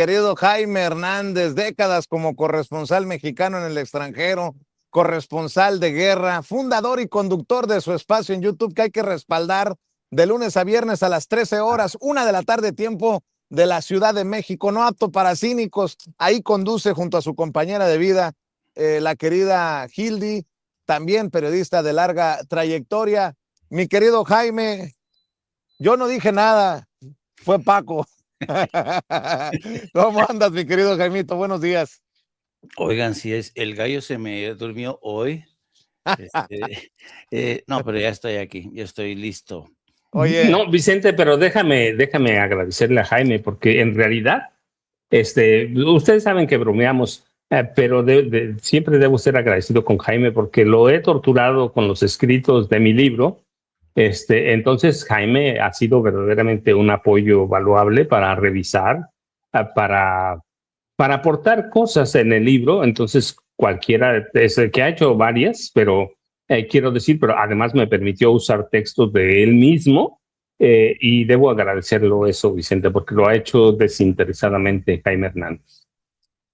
Querido Jaime Hernández, décadas como corresponsal mexicano en el extranjero, corresponsal de guerra, fundador y conductor de su espacio en YouTube que hay que respaldar de lunes a viernes a las 13 horas, 1 de la tarde, tiempo de la Ciudad de México, no apto para cínicos. Ahí conduce junto a su compañera de vida, la querida Hildy, también periodista de larga trayectoria. Mi querido Jaime, yo no dije nada, fue Paco. ¿Cómo andas, mi querido Jaimito? Buenos días. Oigan, si es el gallo se me durmió hoy. No, pero ya estoy aquí, ya estoy listo. Oye, No, Vicente, pero déjame agradecerle a Jaime, porque en realidad, ustedes saben que bromeamos, pero siempre debo ser agradecido con Jaime porque lo he torturado con los escritos de mi libro. Entonces Jaime ha sido verdaderamente un apoyo valuable para revisar, para aportar cosas en el libro. Entonces cualquiera es el que ha hecho varias, pero quiero decir, pero además me permitió usar textos de él mismo, y debo agradecerlo eso, Vicente, porque lo ha hecho desinteresadamente Jaime Hernández.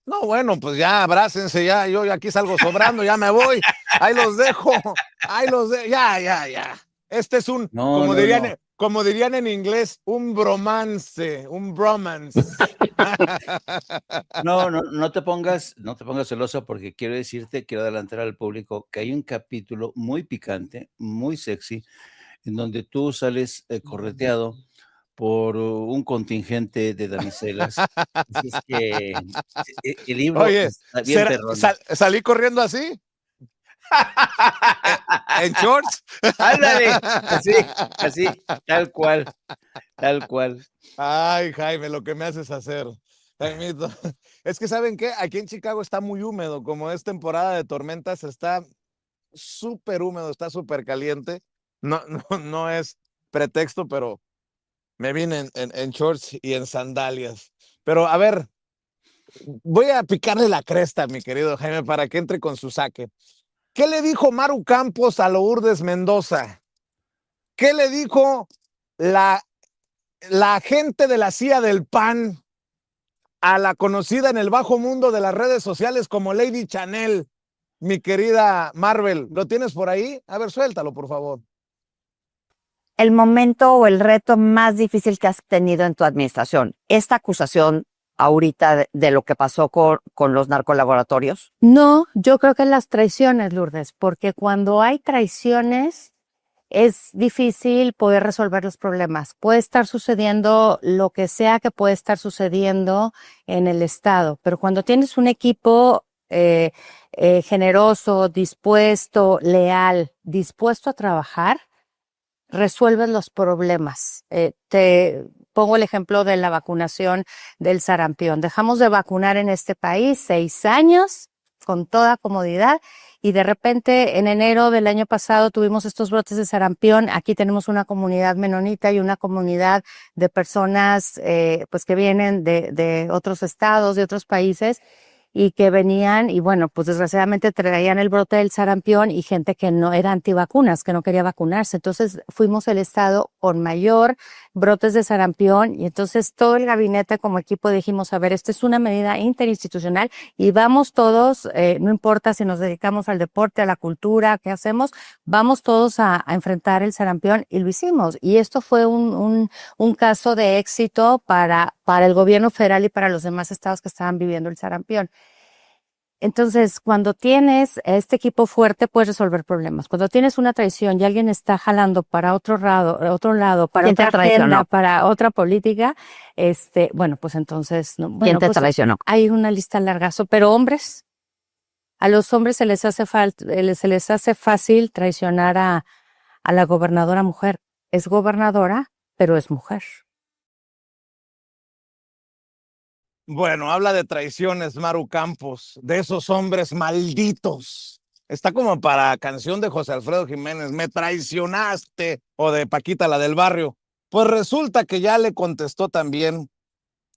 no, bueno, pues ya abrácense, ya, yo aquí salgo sobrando, ya me voy, ahí los dejo, ya. Este es un, No, como no, dirían, no. como dirían en inglés, un bromance. No te pongas celoso porque quiero adelantar al público que hay un capítulo muy picante, muy sexy, en donde tú sales correteado por un contingente de damiselas. Así es que el libro Oye, está bien perrón. ¿salí corriendo así? ¿En shorts? Ándale, así, tal cual. Ay, Jaime, lo que me haces hacer. Jaimito, es que ¿saben qué? Aquí en Chicago está muy húmedo, como es temporada de tormentas, está súper húmedo, está súper caliente. No es pretexto, pero me vine en shorts y en sandalias. Pero a ver, voy a picarle la cresta, mi querido Jaime, para que entre con su saque. ¿Qué le dijo Maru Campos a Lourdes Mendoza? ¿Qué le dijo la, la agente de la CIA del PAN a la conocida en el bajo mundo de las redes sociales como Lady Chanel? Mi querida Marvel, ¿lo tienes por ahí? A ver, suéltalo, por favor. El momento o el reto más difícil que has tenido en tu administración, esta acusación ahorita de lo que pasó con los narcolaboratorios? No, yo creo que las traiciones, Lourdes, porque cuando hay traiciones es difícil poder resolver los problemas. Puede estar sucediendo lo que sea que puede estar sucediendo en el Estado, pero cuando tienes un equipo generoso, dispuesto, leal, dispuesto a trabajar, resuelves los problemas. Te pongo el ejemplo de la vacunación del sarampión. Dejamos de vacunar en este país 6 años con toda comodidad y de repente en enero del año pasado tuvimos estos brotes de sarampión. Aquí tenemos una comunidad menonita y una comunidad de personas pues que vienen de otros estados, de otros países, y que venían y bueno, pues desgraciadamente traían el brote del sarampión y gente que no era antivacunas, que no quería vacunarse. Entonces fuimos el estado con mayor brotes de sarampión y entonces todo el gabinete como equipo dijimos, a ver, esta es una medida interinstitucional y vamos todos, no importa si nos dedicamos al deporte, a la cultura, ¿qué hacemos? Vamos todos a enfrentar el sarampión y lo hicimos. Y esto fue un caso de éxito para el gobierno federal y para los demás estados que estaban viviendo el sarampión. Entonces, cuando tienes este equipo fuerte, puedes resolver problemas. Cuando tienes una traición y alguien está jalando para otro lado, para otra agenda, para otra política, bueno, pues entonces, no, bueno, ¿Quién te pues traicionó? hay una lista largazo, pero hombres, a los hombres se les hace fácil traicionar a la gobernadora mujer. Es gobernadora, pero es mujer. Bueno, habla de traiciones, Maru Campos, de esos hombres malditos. Está como para canción de José Alfredo Jiménez, me traicionaste, o de Paquita, la del barrio. Pues resulta que ya le contestó también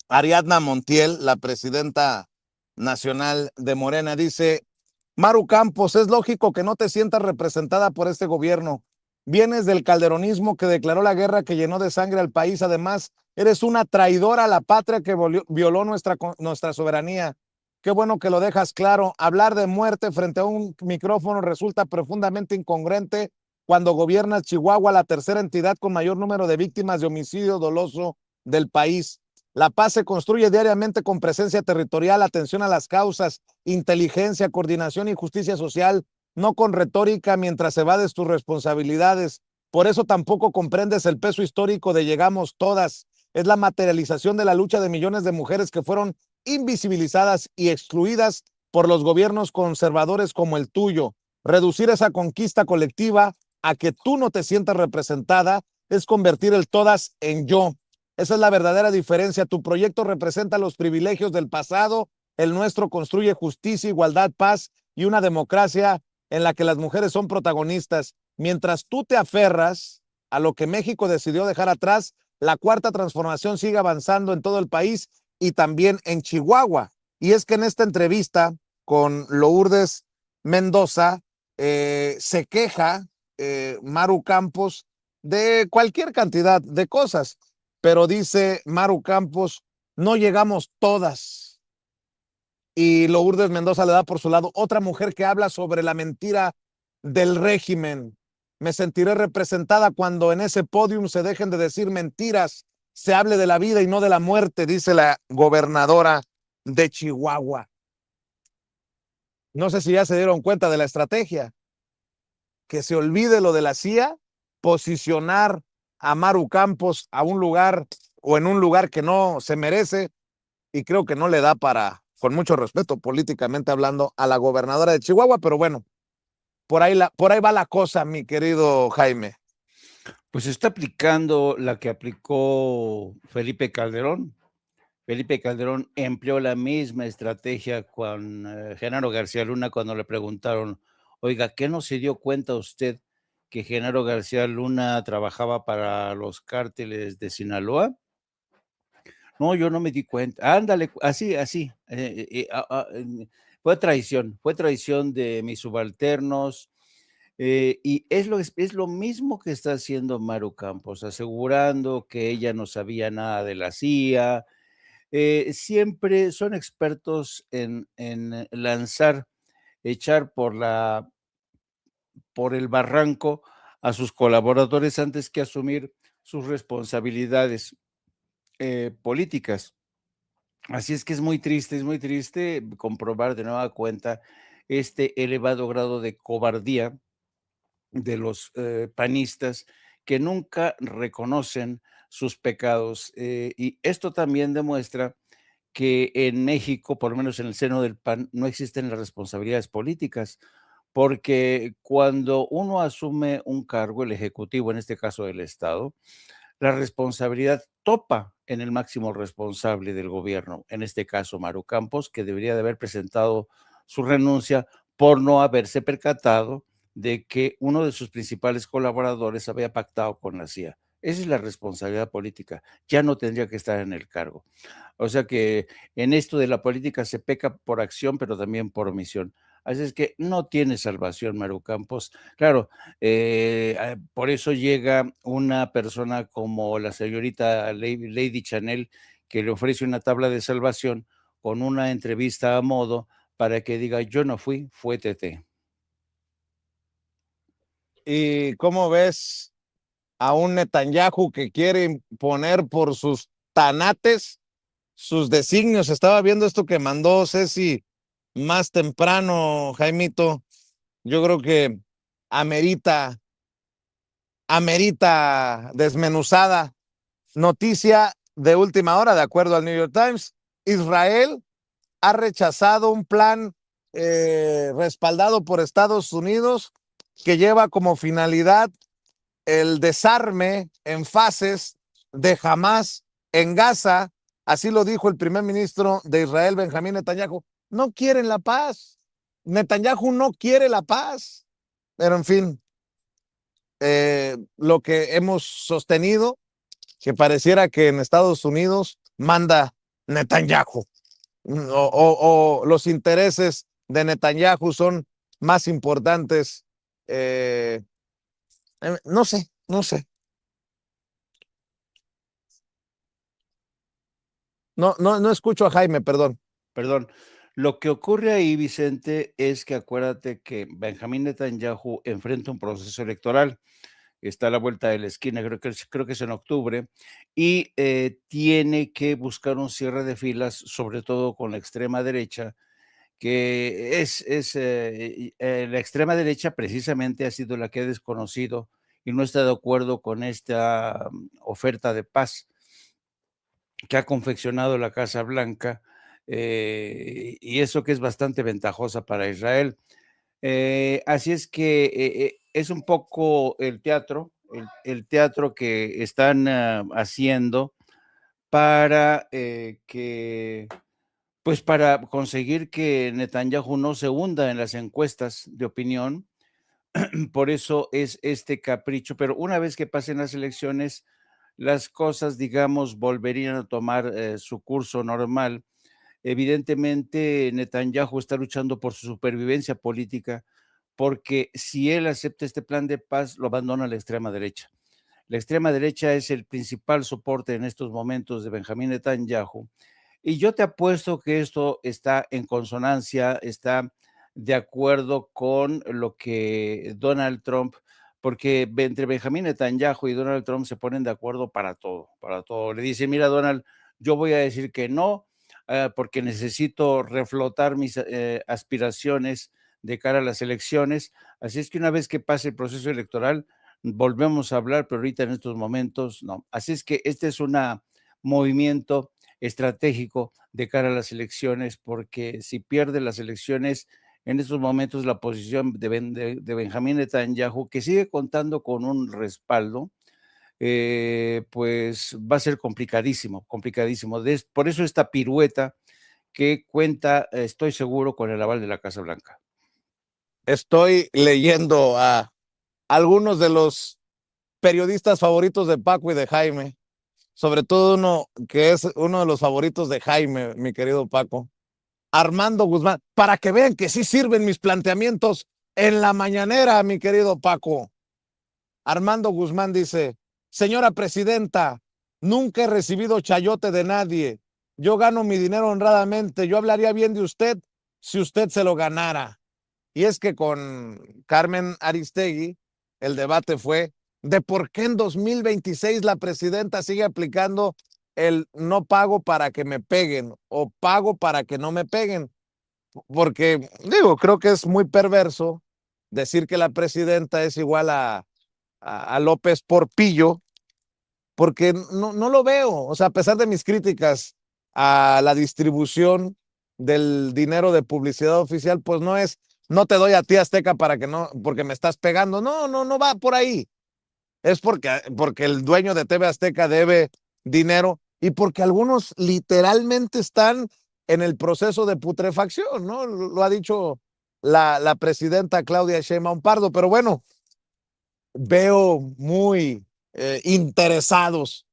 Ariadna Montiel, la presidenta nacional de Morena. Dice, Maru Campos, es lógico que no te sientas representada por este gobierno. Vienes del calderonismo que declaró la guerra, que llenó de sangre al país. Además, Eres una traidora a la patria que violó nuestra soberanía. Qué bueno que lo dejas claro. Hablar de muerte frente a un micrófono resulta profundamente incongruente cuando gobiernas Chihuahua, la tercera entidad con mayor número de víctimas de homicidio doloso del país. La paz se construye diariamente con presencia territorial, atención a las causas, inteligencia, coordinación y justicia social, no con retórica mientras evades tus responsabilidades. Por eso tampoco comprendes el peso histórico de Llegamos Todas. Es la materialización de la lucha de millones de mujeres que fueron invisibilizadas y excluidas por los gobiernos conservadores como el tuyo. Reducir esa conquista colectiva a que tú no te sientas representada es convertir el todas en yo. Esa es la verdadera diferencia. Tu proyecto representa los privilegios del pasado, el nuestro construye justicia, igualdad, paz y una democracia en la que las mujeres son protagonistas. Mientras tú te aferras a lo que México decidió dejar atrás, la cuarta transformación sigue avanzando en todo el país y también en Chihuahua. Y es que en esta entrevista con Lourdes Mendoza se queja Maru Campos de cualquier cantidad de cosas, pero dice Maru Campos, no llegamos todas. Y Lourdes Mendoza le da por su lado otra mujer que habla sobre la mentira del régimen. Me sentiré representada cuando en ese podium se dejen de decir mentiras, se hable de la vida y no de la muerte, dice la gobernadora de Chihuahua. No sé si ya se dieron cuenta de la estrategia. Que se olvide lo de la CIA, posicionar a Maru Campos a un lugar o en un lugar que no se merece, y creo que no le da para, con mucho respeto, políticamente hablando, a la gobernadora de Chihuahua, pero bueno, por ahí va la cosa, mi querido Jaime. Pues está aplicando la que aplicó Felipe Calderón. Felipe Calderón empleó la misma estrategia con Genaro García Luna cuando le preguntaron, oiga, ¿qué no se dio cuenta usted que Genaro García Luna trabajaba para los cárteles de Sinaloa? No, yo no me di cuenta. Ándale, así. Fue traición de mis subalternos. Y es lo mismo que está haciendo Maru Campos, asegurando que ella no sabía nada de la CIA. Siempre son expertos en lanzar, echar por el barranco a sus colaboradores antes que asumir sus responsabilidades políticas. Así es que es muy triste comprobar de nueva cuenta este elevado grado de cobardía de los panistas que nunca reconocen sus pecados. Y esto también demuestra que en México, por lo menos en el seno del PAN, no existen las responsabilidades políticas, porque cuando uno asume un cargo, el ejecutivo, en este caso del Estado, la responsabilidad topa en el máximo responsable del gobierno, en este caso Maru Campos, que debería de haber presentado su renuncia por no haberse percatado de que uno de sus principales colaboradores había pactado con la CIA. Esa es la responsabilidad política. Ya no tendría que estar en el cargo. O sea que en esto de la política se peca por acción, pero también por omisión. Así es que no tiene salvación, Maru Campos. Claro, por eso llega una persona como la señorita Lady Chanel, que le ofrece una tabla de salvación con una entrevista a modo para que diga, yo no fui, fue TT. ¿Y cómo ves a un Netanyahu que quiere imponer por sus tanates sus designios? Estaba viendo esto que mandó Ceci más temprano, Jaimito. Yo creo que amerita desmenuzada. Noticia de última hora, de acuerdo al New York Times, Israel ha rechazado un plan respaldado por Estados Unidos que lleva como finalidad el desarme en fases de Hamás en Gaza. Así lo dijo el primer ministro de Israel, Benjamín Netanyahu. No quieren la paz. Netanyahu no quiere la paz. Pero en fin, lo que hemos sostenido, que pareciera que en Estados Unidos manda Netanyahu, o los intereses de Netanyahu son más importantes. No sé. No escucho a Jaime, perdón. Perdón. Lo que ocurre ahí, Vicente, es que acuérdate que Benjamín Netanyahu enfrenta un proceso electoral, está a la vuelta de la esquina, creo que es en octubre, y tiene que buscar un cierre de filas, sobre todo con la extrema derecha, que la extrema derecha precisamente ha sido la que ha desconocido y no está de acuerdo con esta oferta de paz que ha confeccionado la Casa Blanca, y eso que es bastante ventajosa para Israel. Así es que es un poco el teatro que están haciendo para pues para conseguir que Netanyahu no se hunda en las encuestas de opinión. Por eso es este capricho, pero una vez que pasen las elecciones, las cosas, digamos, volverían a tomar su curso normal. Evidentemente, Netanyahu está luchando por su supervivencia política, porque si él acepta este plan de paz, lo abandona la extrema derecha. La extrema derecha es el principal soporte en estos momentos de Benjamín Netanyahu. Y yo te apuesto que esto está en consonancia, está de acuerdo con lo que Donald Trump, porque entre Benjamín Netanyahu y Donald Trump se ponen de acuerdo para todo, para todo. Le dice, mira, Donald, yo voy a decir que no, porque necesito reflotar mis aspiraciones de cara a las elecciones. Así es que una vez que pase el proceso electoral, volvemos a hablar, pero ahorita en estos momentos no. Así es que este es un movimiento estratégico de cara a las elecciones, porque si pierde las elecciones, en estos momentos la posición de Benjamín Netanyahu, que sigue contando con un respaldo, pues va a ser complicadísimo, complicadísimo. Por eso esta pirueta que cuenta, estoy seguro, con el aval de la Casa Blanca. Estoy leyendo a algunos de los periodistas favoritos de Paco y de Jaime, sobre todo uno que es uno de los favoritos de Jaime, mi querido Paco, Armando Guzmán, para que vean que sí sirven mis planteamientos en la mañanera, mi querido Paco. Armando Guzmán dice, señora presidenta, nunca he recibido chayote de nadie. Yo gano mi dinero honradamente. Yo hablaría bien de usted si usted se lo ganara. Y es que con Carmen Aristegui, el debate fue de por qué en 2026 la presidenta sigue aplicando el no pago para que me peguen o pago para que no me peguen. Porque, digo, creo que es muy perverso decir que la presidenta es igual a López Porpillo, porque no lo veo. O sea, a pesar de mis críticas a la distribución del dinero de publicidad oficial, pues no te doy a ti Azteca porque me estás pegando. No va por ahí. Es porque el dueño de TV Azteca debe dinero y porque algunos literalmente están en el proceso de putrefacción, ¿no? Lo ha dicho la presidenta Claudia Sheinbaum Pardo, pero bueno, veo muy interesados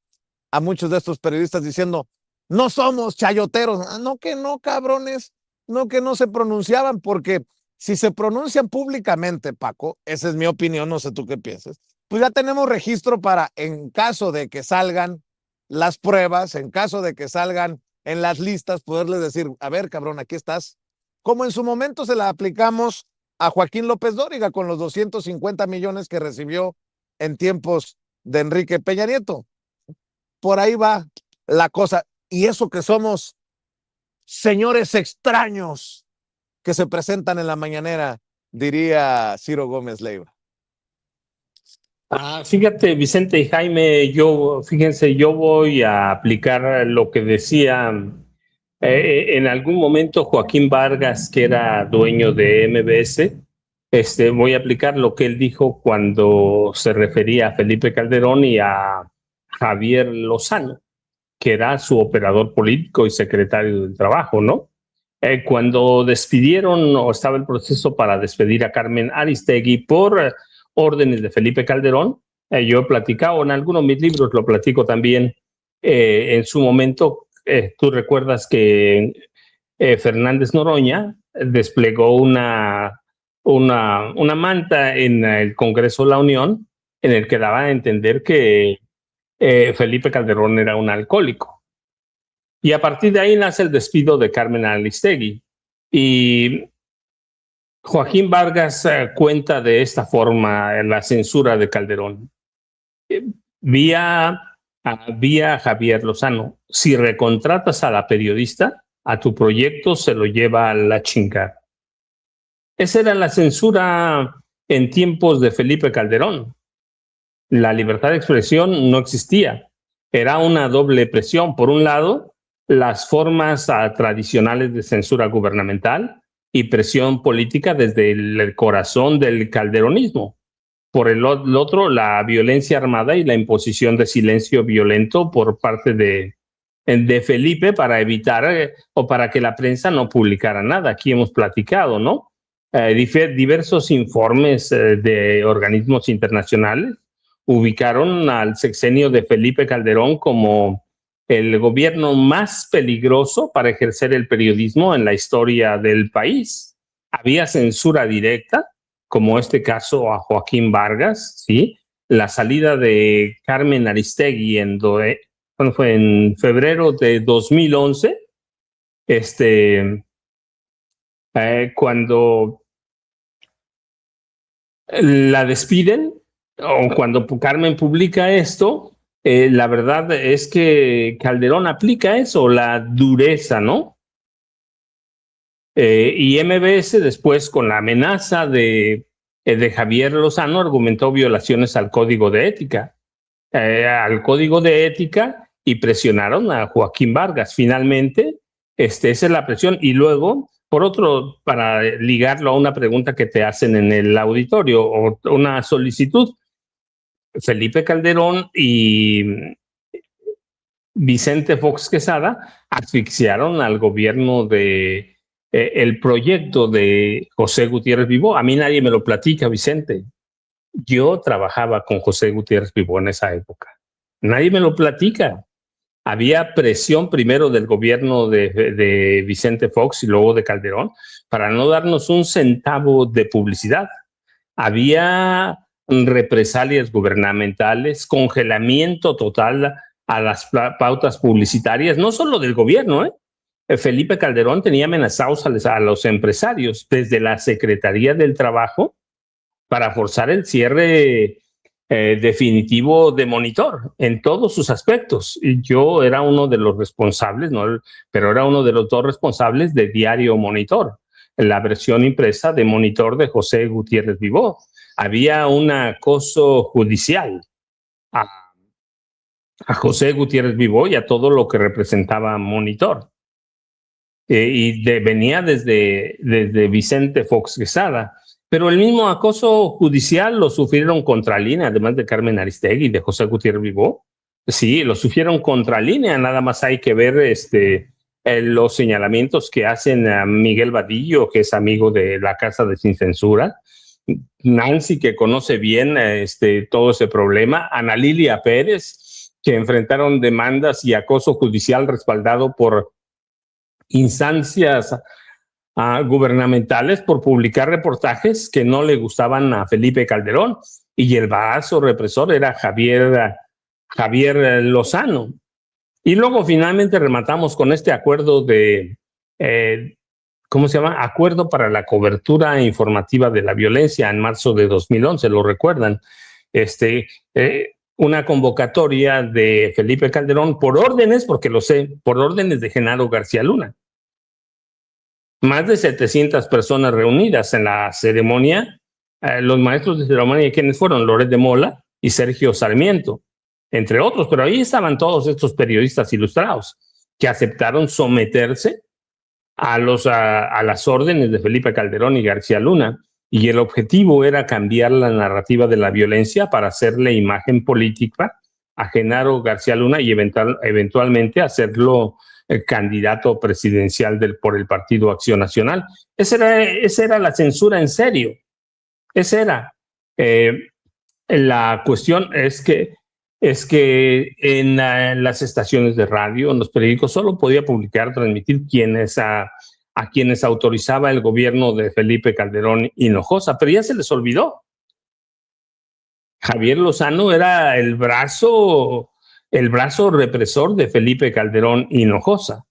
a muchos de estos periodistas diciendo, no somos chayoteros. No que no, cabrones, no que no se pronunciaban, porque si se pronuncian públicamente, Paco, esa es mi opinión, no sé tú qué piensas, pues ya tenemos registro para, en caso de que salgan las pruebas, en caso de que salgan en las listas, poderles decir, a ver, cabrón, aquí estás. Como en su momento se la aplicamos a Joaquín López Dóriga con los 250 millones que recibió en tiempos de Enrique Peña Nieto. Por ahí va la cosa. Y eso que somos señores extraños que se presentan en la mañanera, diría Ciro Gómez Leiva. Fíjate, Vicente y Jaime, fíjense, yo voy a aplicar lo que decía en algún momento Joaquín Vargas, que era dueño de MBS. Voy a aplicar lo que él dijo cuando se refería a Felipe Calderón y a Javier Lozano, que era su operador político y secretario del Trabajo, ¿no? Cuando despidieron o estaba el proceso para despedir a Carmen Aristegui por órdenes de Felipe Calderón, yo he platicado en algunos de mis libros, lo platico también en su momento. Tú recuerdas que Fernández Noroña desplegó una manta en el Congreso de la Unión en el que daba a entender que Felipe Calderón era un alcohólico. Y a partir de ahí nace el despido de Carmen Aristegui. Y Joaquín Vargas cuenta de esta forma la censura de Calderón. Vía Javier Lozano, si recontratas a la periodista, a tu proyecto se lo lleva a la chingada. Esa era la censura en tiempos de Felipe Calderón. La libertad de expresión no existía. Era una doble presión. Por un lado, las formas tradicionales de censura gubernamental y presión política desde el corazón del calderonismo. Por el otro, la violencia armada y la imposición de silencio violento por parte de Felipe para evitar o para que la prensa no publicara nada. Aquí hemos platicado, ¿no? Diversos informes de organismos internacionales ubicaron al sexenio de Felipe Calderón como el gobierno más peligroso para ejercer el periodismo en la historia del país. Había censura directa, como este caso a Joaquín Vargas, ¿sí? La salida de Carmen Aristegui ¿cuándo fue? En febrero de 2011, cuando la despiden, o cuando Carmen publica esto, la verdad es que Calderón aplica eso, la dureza, ¿no? Y MBS después, con la amenaza de Javier Lozano, argumentó violaciones al Código de Ética. Y presionaron a Joaquín Vargas. Finalmente, esa es la presión. Y luego, por otro, para ligarlo a una pregunta que te hacen en el auditorio o una solicitud, Felipe Calderón y Vicente Fox Quesada asfixiaron al gobierno de el proyecto de José Gutiérrez Vivó. A mí nadie me lo platica, Vicente. Yo trabajaba con José Gutiérrez Vivó en esa época. Nadie me lo platica. Había presión primero del gobierno de Vicente Fox y luego de Calderón para no darnos un centavo de publicidad. Había represalias gubernamentales, congelamiento total a las pautas publicitarias, no solo del gobierno, Felipe Calderón tenía amenazados a los empresarios desde la Secretaría del Trabajo para forzar el cierre definitivo de Monitor en todos sus aspectos. Y yo era uno de los responsables, ¿no? Pero era uno de los dos responsables de Diario Monitor, la versión impresa de Monitor de José Gutiérrez Vivó. Había un acoso judicial a José Gutiérrez Vivó y a todo lo que representaba Monitor. Venía desde Vicente Fox Quesada. Pero el mismo acoso judicial lo sufrieron contra línea, además de Carmen Aristegui y de José Gutiérrez Vivó. Sí, lo sufrieron contra línea. Nada más hay que ver los señalamientos que hacen a Miguel Vadillo, que es amigo de la Casa de Sin Censura. Nancy, que conoce bien todo ese problema. Ana Lilia Pérez, que enfrentaron demandas y acoso judicial respaldado por instancias gubernamentales por publicar reportajes que no le gustaban a Felipe Calderón, y el brazo represor era Javier Lozano. Y luego finalmente rematamos con este acuerdo de, ¿cómo se llama? Acuerdo para la cobertura informativa de la violencia en marzo de 2011, ¿lo recuerdan? Una convocatoria de Felipe Calderón por órdenes, porque lo sé, por órdenes de Genaro García Luna. Más de 700 personas reunidas en la ceremonia. Los maestros de ceremonia, ¿quiénes fueron? Loret de Mola y Sergio Sarmiento, entre otros, pero ahí estaban todos estos periodistas ilustrados que aceptaron someterse a las órdenes de Felipe Calderón y García Luna, y el objetivo era cambiar la narrativa de la violencia para hacerle imagen política a Genaro García Luna y eventualmente hacerlo candidato presidencial por el Partido Acción Nacional. Esa era la censura en serio. Esa era. La cuestión es que en las estaciones de radio, en los periódicos, solo podía transmitir a quienes autorizaba el gobierno de Felipe Calderón Hinojosa, pero ya se les olvidó. Javier Lozano era el brazo el brazo represor de Felipe Calderón Hinojosa.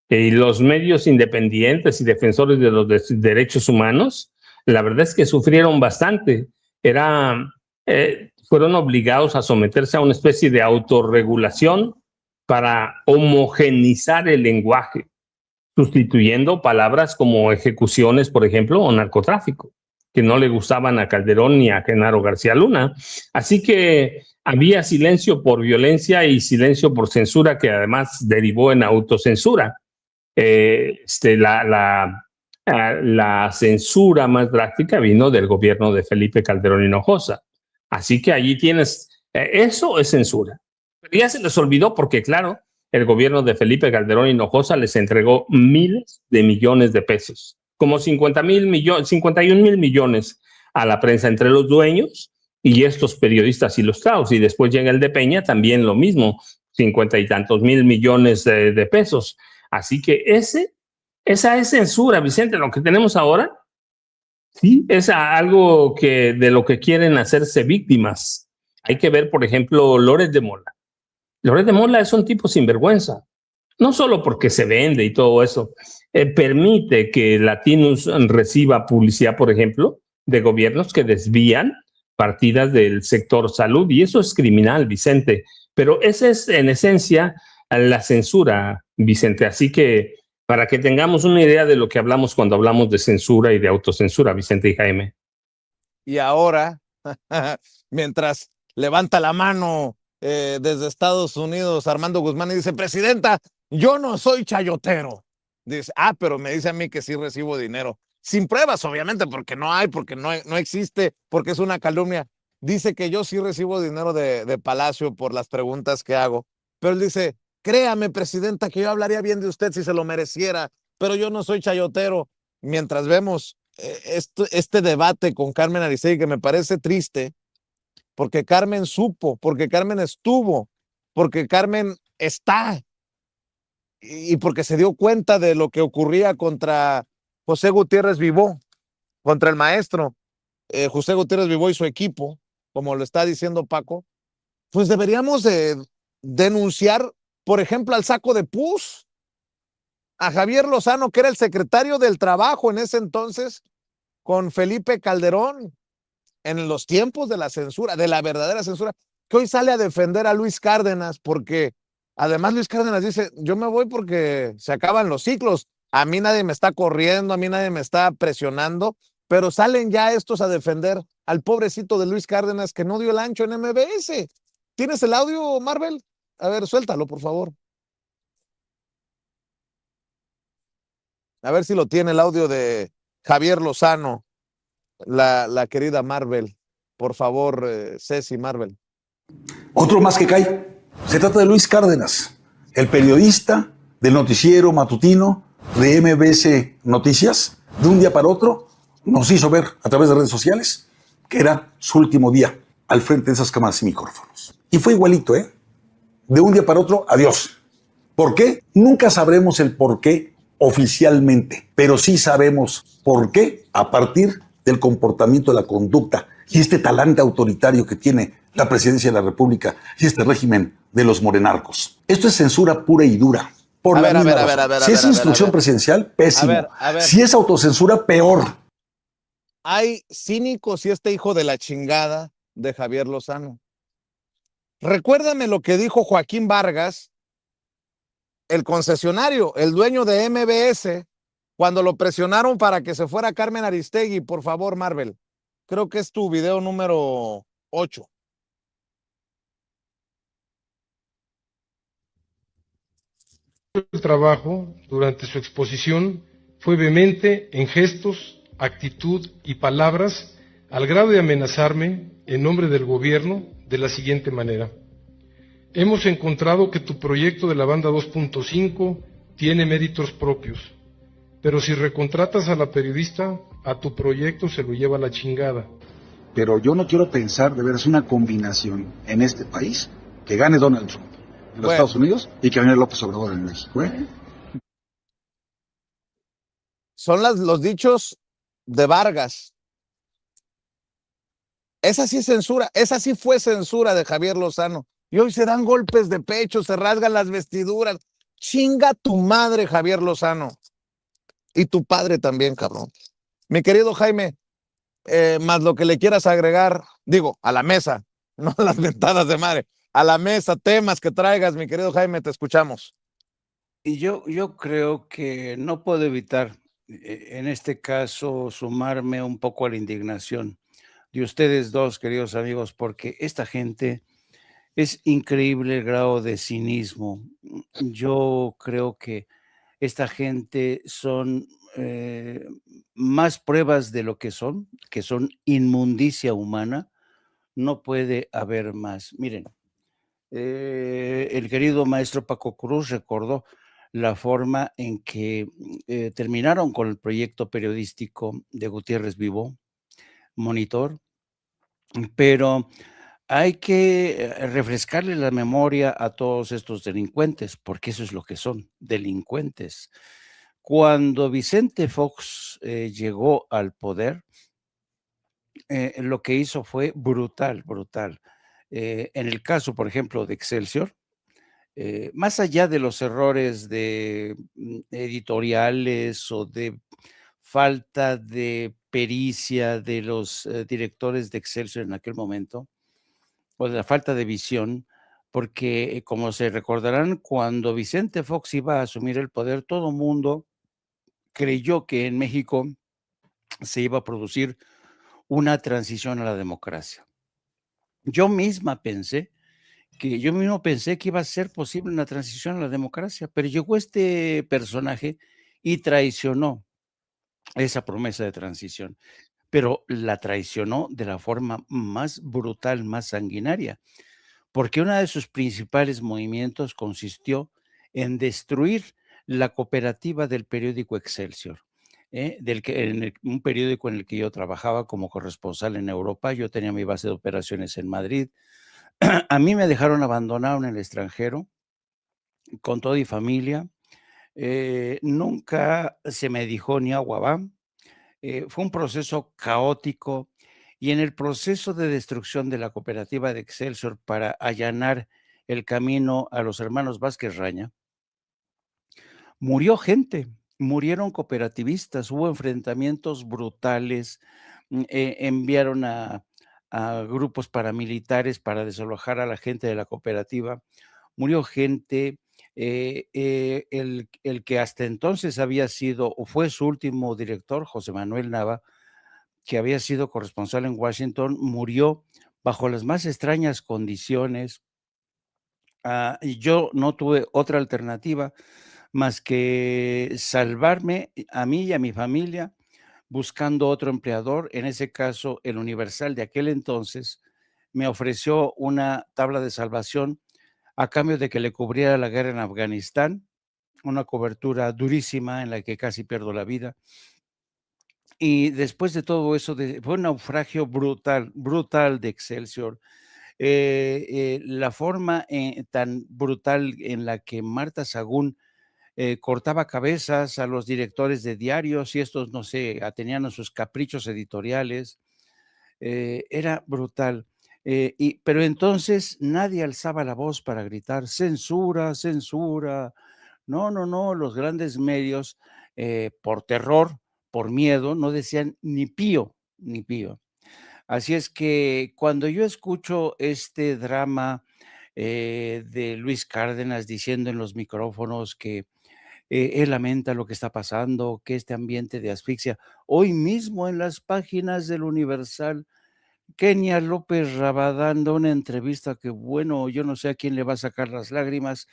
Y los medios independientes y defensores de los derechos humanos, la verdad es que sufrieron bastante. Fueron obligados a someterse a una especie de autorregulación para homogenizar el lenguaje, sustituyendo palabras como ejecuciones, por ejemplo, o narcotráfico, que no le gustaban a Calderón ni a Genaro García Luna. Así que había silencio por violencia y silencio por censura, que además derivó en autocensura. La censura más drástica vino del gobierno de Felipe Calderón Hinojosa. Así que allí tienes, eso es censura. Pero ya se les olvidó porque, claro, el gobierno de Felipe Calderón Hinojosa les entregó miles de millones de pesos, como 51 mil millones a la prensa entre los dueños y estos periodistas ilustrados. Y después llega el de Peña, también lo mismo, 50 y tantos mil millones de pesos. Así que esa es censura, Vicente. Lo que tenemos ahora, sí, es algo de lo que quieren hacerse víctimas. Hay que ver, por ejemplo, Loret de Mola. Loret de Mola es un tipo sinvergüenza, no solo porque se vende y todo eso, permite que Latinus reciba publicidad, por ejemplo, de gobiernos que desvían partidas del sector salud, y eso es criminal, Vicente. Pero esa es, en esencia, la censura, Vicente. Así que para que tengamos una idea de lo que hablamos cuando hablamos de censura y de autocensura, Vicente y Jaime. Y ahora, mientras levanta la mano desde Estados Unidos Armando Guzmán y dice, presidenta, yo no soy chayotero. Dice, pero me dice a mí que sí recibo dinero. Sin pruebas, obviamente, porque no hay, porque no existe, porque es una calumnia. Dice que yo sí recibo dinero de Palacio por las preguntas que hago. Pero él dice, créame, presidenta, que yo hablaría bien de usted si se lo mereciera, pero yo no soy chayotero. Mientras vemos este debate con Carmen Aristegui, que me parece triste, porque Carmen supo, porque Carmen estuvo, porque Carmen está, y porque se dio cuenta de lo que ocurría contra José Gutiérrez Vivó, contra el maestro José Gutiérrez Vivó y su equipo, como lo está diciendo Paco. Pues deberíamos denunciar, por ejemplo, al saco de pus, a Javier Lozano, que era el secretario del Trabajo en ese entonces, con Felipe Calderón, en los tiempos de la censura, de la verdadera censura, que hoy sale a defender a Luis Cárdenas, porque además Luis Cárdenas dice, yo me voy porque se acaban los ciclos, a mí nadie me está corriendo, a mí nadie me está presionando, pero salen ya estos a defender al pobrecito de Luis Cárdenas, que no dio el ancho en MBS. ¿Tienes el audio, Marvel? A ver, suéltalo, por favor. A ver si lo tiene el audio de Javier Lozano, la querida Marvel. Por favor, Ceci, Marvel. Otro más que cae. Se trata de Luis Cárdenas, el periodista del noticiero matutino de MBS Noticias. De un día para otro nos hizo ver a través de redes sociales que era su último día al frente de esas cámaras y micrófonos. Y fue igualito, ¿eh? De un día para otro, adiós. ¿Por qué? Nunca sabremos el por qué oficialmente, pero sí sabemos por qué a partir del comportamiento, de la conducta y este talante autoritario que tiene la presidencia de la República y este régimen de los morenarcos. Esto es censura pura y dura. Por la misma razón. Si es instrucción presidencial, pésimo. Si es autocensura, peor. Hay cínicos y este hijo de la chingada de Javier Lozano. Recuérdame lo que dijo Joaquín Vargas, el concesionario, el dueño de MBS, cuando lo presionaron para que se fuera Carmen Aristegui. Por favor, Marvel. Creo que es tu video número 8. El trabajo, durante su exposición, fue vehemente en gestos, actitud y palabras, al grado de amenazarme, en nombre del gobierno, de la siguiente manera. Hemos encontrado que tu proyecto de la banda 2.5 tiene méritos propios, pero si recontratas a la periodista, a tu proyecto se lo lleva la chingada. Pero yo no quiero pensar de veras una combinación en este país que gane Donald Trump en los Estados Unidos y que gane López Obrador en México. Son los dichos de Vargas. Esa sí es censura, esa sí fue censura de Javier Lozano. y hoy se dan golpes de pecho, se rasgan las vestiduras. Chinga tu madre, Javier Lozano. Y tu padre también, cabrón. Mi querido Jaime, más lo que le quieras agregar, digo, a la mesa, no a las mentadas de madre, a la mesa, temas que traigas, mi querido Jaime, te escuchamos. Y yo creo que no puedo evitar, en este caso, sumarme un poco a la indignación de ustedes dos, queridos amigos, porque esta gente es increíble el grado de cinismo. Yo creo que esta gente son más pruebas de lo que son inmundicia humana. No puede haber más. Miren, el querido maestro Paco Cruz recordó la forma en que terminaron con el proyecto periodístico de Gutiérrez Vivo, Monitor, pero hay que refrescarle la memoria a todos estos delincuentes, porque eso es lo que son, delincuentes. Cuando Vicente Fox llegó al poder, lo que hizo fue brutal, brutal. En el caso, por ejemplo, de Excelsior, más allá de los errores de editoriales o de falta de pericia de los directores de Excelsior en aquel momento, o de la falta de visión, porque como se recordarán, cuando Vicente Fox iba a asumir el poder, todo el mundo creyó que en México se iba a producir una transición a la democracia. Yo mismo pensé que iba a ser posible una transición a la democracia, pero llegó este personaje y traicionó esa promesa de transición, pero la traicionó de la forma más brutal, más sanguinaria, porque uno de sus principales movimientos consistió en destruir la cooperativa del periódico Excelsior. Un periódico en el que yo trabajaba como corresponsal en Europa. Yo tenía mi base de operaciones en Madrid. A mí me dejaron abandonado en el extranjero con toda mi familia. Nunca se me dijo ni agua va. Fue un proceso caótico, y en el proceso de destrucción de la cooperativa de Excelsior para allanar el camino a los hermanos Vázquez Raña, murió gente, murieron cooperativistas, hubo enfrentamientos brutales, enviaron a grupos paramilitares para desalojar a la gente de la cooperativa, murió gente. El que hasta entonces había sido o fue su último director, José Manuel Nava, que había sido corresponsal en Washington, murió bajo las más extrañas condiciones. Y yo no tuve otra alternativa más que salvarme a mí y a mi familia buscando otro empleador. En ese caso, el Universal de aquel entonces me ofreció una tabla de salvación a cambio de que le cubriera la guerra en Afganistán, una cobertura durísima en la que casi pierdo la vida. Y después de todo eso, fue un naufragio brutal, brutal de Excelsior. La forma tan brutal en la que Marta Sagún cortaba cabezas a los directores de diarios, y estos, no sé, tenían sus caprichos editoriales, era brutal. Pero entonces nadie alzaba la voz para gritar censura, censura. No, no, no, los grandes medios, por terror, por miedo, no decían ni pío, ni pío. Así es que cuando yo escucho este drama de Luis Cárdenas diciendo en los micrófonos que él lamenta lo que está pasando, que este ambiente de asfixia, hoy mismo en las páginas del Universal, Kenia López Rabadán da una entrevista que, bueno, yo no sé a quién le va a sacar las lágrimas,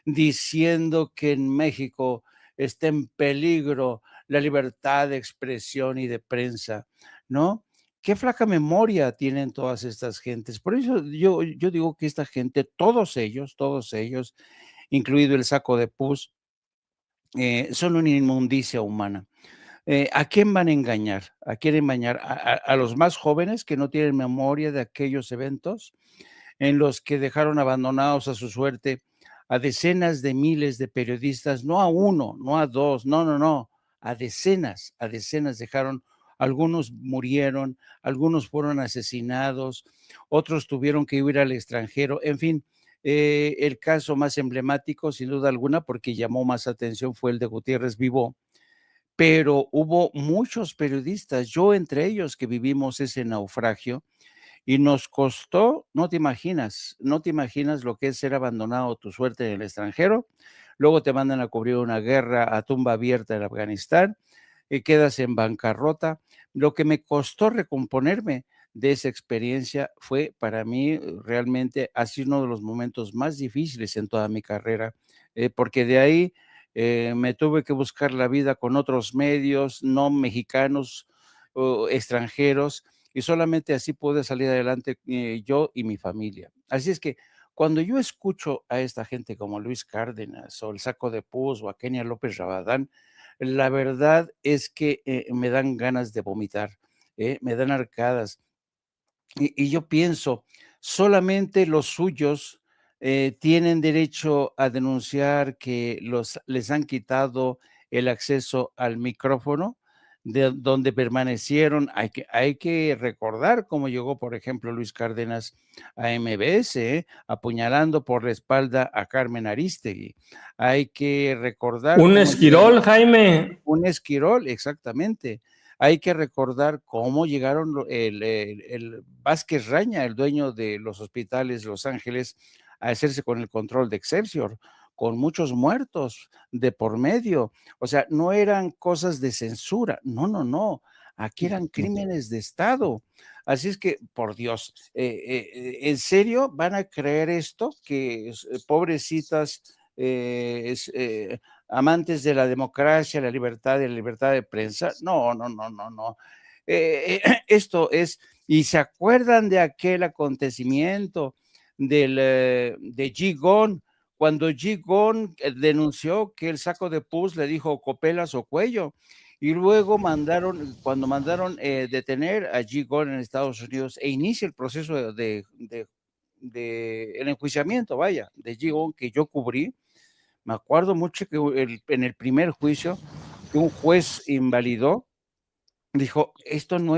diciendo que en México está en peligro la libertad de expresión y de prensa, ¿no? Qué flaca memoria tienen todas estas gentes. Por eso yo digo que esta gente, todos ellos, incluido el saco de pus, son una inmundicia humana. ¿A quién van a engañar? ¿A quién engañar? ¿A los más jóvenes que no tienen memoria de aquellos eventos en los que dejaron abandonados a su suerte a decenas de miles de periodistas? No a uno, no a dos, no, no, no, a decenas dejaron. Algunos murieron, algunos fueron asesinados, otros tuvieron que huir al extranjero, en fin, El caso más emblemático, sin duda alguna, porque llamó más atención, fue el de Gutiérrez Vivó, pero hubo muchos periodistas, yo entre ellos, que vivimos ese naufragio y nos costó, no te imaginas lo que es ser abandonado tu suerte en el extranjero, luego te mandan a cubrir una guerra a tumba abierta en Afganistán, y quedas en bancarrota. Lo que me costó recomponerme de esa experiencia fue para mí realmente ha sido uno de los momentos más difíciles en toda mi carrera, porque de ahí me tuve que buscar la vida con otros medios, no mexicanos o extranjeros, y solamente así pude salir adelante yo y mi familia. Así es que cuando yo escucho a esta gente como Luis Cárdenas o el Saco de Pus o a Kenia López Rabadán, la verdad es que me dan ganas de vomitar, me dan arcadas. Y yo pienso, solamente los suyos tienen derecho a denunciar que les han quitado el acceso al micrófono de donde permanecieron. Hay que recordar cómo llegó, por ejemplo, Luis Cárdenas a MBS, apuñalando por la espalda a Carmen Aristegui. Hay que recordar Un cómo llegaron. esquirol, Jaime. Un esquirol, exactamente. Hay que recordar cómo llegaron el Vázquez Raña, el dueño de los hospitales Los Ángeles, a hacerse con el control de Excelsior, con muchos muertos de por medio. O sea, no eran cosas de censura, no, no, no. Aquí eran crímenes de Estado. Así es que, por Dios, ¿en serio van a creer esto? Que pobrecitas amantes de la democracia, la libertad y la libertad de prensa. No, no, no, no, no. Esto es, y se acuerdan de aquel acontecimiento de Gigón, cuando Gigón denunció que el Saco de Pus le dijo Copelas o Cuello, y luego cuando mandaron detener a Gigón en Estados Unidos e inicia el proceso de el enjuiciamiento, vaya, de Gigón que yo cubrí. Me acuerdo mucho que en el primer juicio que un juez invalidó, dijo, esto no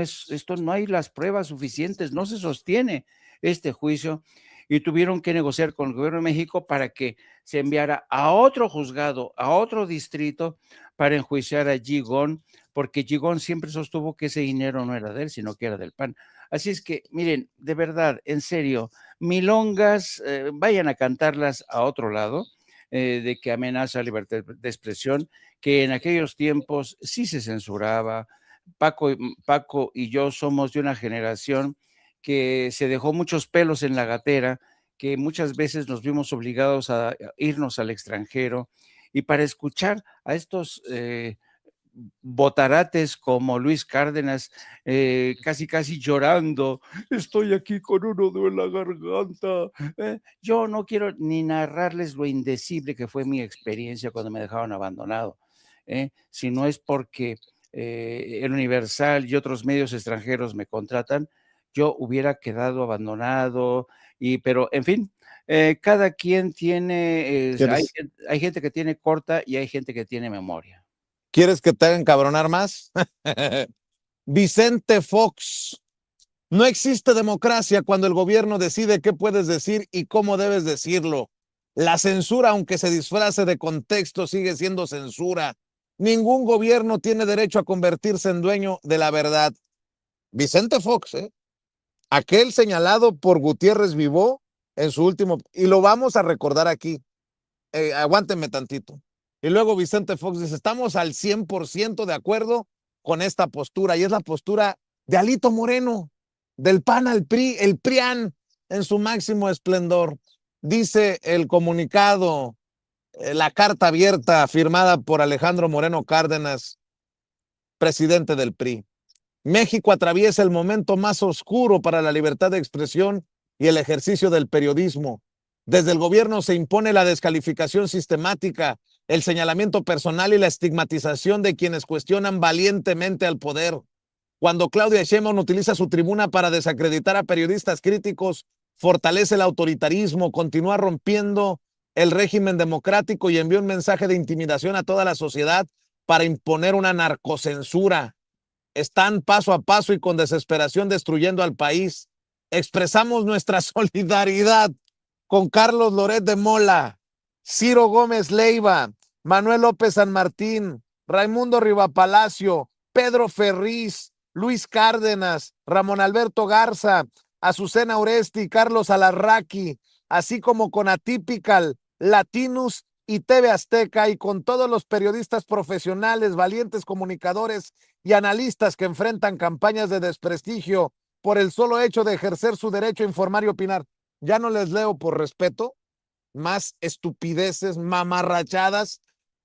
hay las pruebas suficientes, no se sostiene este juicio, y tuvieron que negociar con el gobierno de México para que se enviara a otro juzgado, a otro distrito, para enjuiciar a Gigón, porque Gigón siempre sostuvo que ese dinero no era de él, sino que era del PAN. Así es que, miren, de verdad, en serio, milongas, vayan a cantarlas a otro lado, de que amenaza la libertad de expresión, que en aquellos tiempos sí se censuraba. Paco y yo somos de una generación que se dejó muchos pelos en la gatera, que muchas veces nos vimos obligados a irnos al extranjero, y para escuchar a estos botarates como Luis Cárdenas, casi casi llorando, estoy aquí con un nudo en la garganta. Yo no quiero ni narrarles lo indecible que fue mi experiencia cuando me dejaron abandonado, si no es porque el Universal y otros medios extranjeros me contratan, yo hubiera quedado abandonado, pero en fin, cada quien tiene, hay gente que tiene corta y hay gente que tiene memoria. ¿Quieres que te hagan cabronar más? Vicente Fox. No existe democracia cuando el gobierno decide qué puedes decir y cómo debes decirlo. La censura, aunque se disfrace de contexto, sigue siendo censura. Ningún gobierno tiene derecho a convertirse en dueño de la verdad. Vicente Fox, aquel señalado por Gutiérrez Vivó en su último, y lo vamos a recordar aquí. Aguántenme tantito. Y luego Vicente Fox dice, estamos al 100% de acuerdo con esta postura, y es la postura de Alito Moreno, del PAN al PRI, el PRIAN en su máximo esplendor. Dice el comunicado, la carta abierta firmada por Alejandro Moreno Cárdenas, presidente del PRI. México atraviesa el momento más oscuro para la libertad de expresión y el ejercicio del periodismo. Desde el gobierno se impone la descalificación sistemática, el señalamiento personal y la estigmatización de quienes cuestionan valientemente al poder. Cuando Claudia Sheinbaum utiliza su tribuna para desacreditar a periodistas críticos, fortalece el autoritarismo, continúa rompiendo el régimen democrático y envía un mensaje de intimidación a toda la sociedad para imponer una narcocensura. Están paso a paso y con desesperación destruyendo al país. Expresamos nuestra solidaridad con Carlos Loret de Mola, Ciro Gómez Leiva, Manuel López San Martín, Raimundo Rivapalacio, Pedro Ferriz, Luis Cárdenas, Ramón Alberto Garza, Azucena Oresti, Carlos Alarraqui, así como con Atypical, Latinus y TV Azteca, y con todos los periodistas profesionales, valientes comunicadores y analistas que enfrentan campañas de desprestigio por el solo hecho de ejercer su derecho a informar y opinar. Ya no les leo por respeto más estupideces, mamarrachadas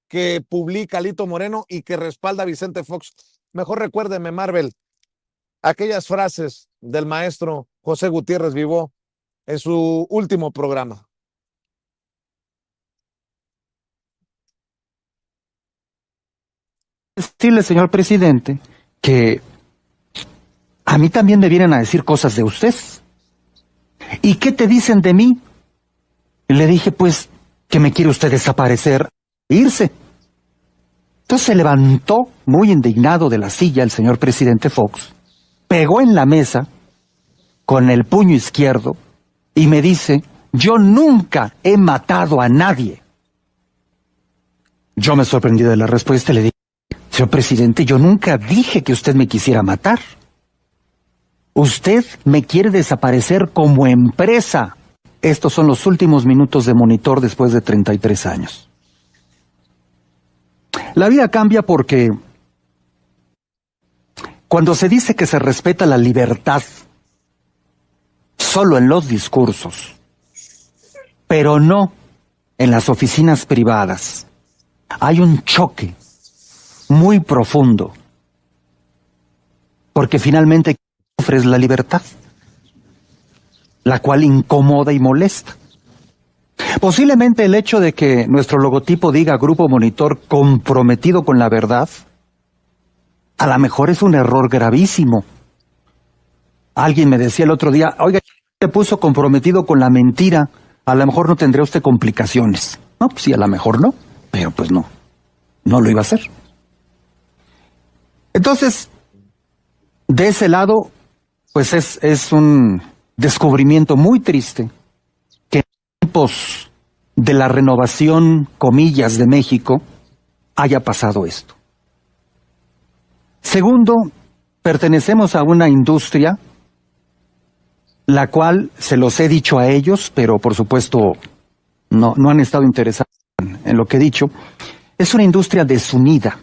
que publica Lito Moreno y que respalda Vicente Fox. Mejor recuérdeme, Marvel, aquellas frases del maestro José Gutiérrez Vivó en su último programa. Decirle, señor presidente, que a mí también me vienen a decir cosas de usted. ¿Y qué te dicen de mí? Le dije, pues, que me quiere usted desaparecer, irse. Entonces se levantó muy indignado de la silla el señor presidente Fox, pegó en la mesa con el puño izquierdo y me dice, yo nunca he matado a nadie. Yo me sorprendí de la respuesta y le dije, señor presidente, yo nunca dije que usted me quisiera matar. Usted me quiere desaparecer como empresa. Estos son los últimos minutos de Monitor después de 33 años. La vida cambia porque cuando se dice que se respeta la libertad solo en los discursos, pero no en las oficinas privadas, hay un choque muy profundo, porque finalmente ofrece la libertad, la cual incomoda y molesta. Posiblemente el hecho de que nuestro logotipo diga Grupo Monitor comprometido con la verdad, a lo mejor es un error gravísimo. Alguien me decía el otro día, oiga, te puso comprometido con la mentira, a lo mejor no tendría usted complicaciones. No, pues sí, a lo mejor no, pero pues no lo iba a hacer. Entonces, de ese lado, pues es un descubrimiento muy triste que en tiempos de la renovación, comillas, de México, haya pasado esto. Segundo, pertenecemos a una industria la cual se los he dicho a ellos, pero por supuesto no han estado interesados en lo que he dicho. Es una industria desunida.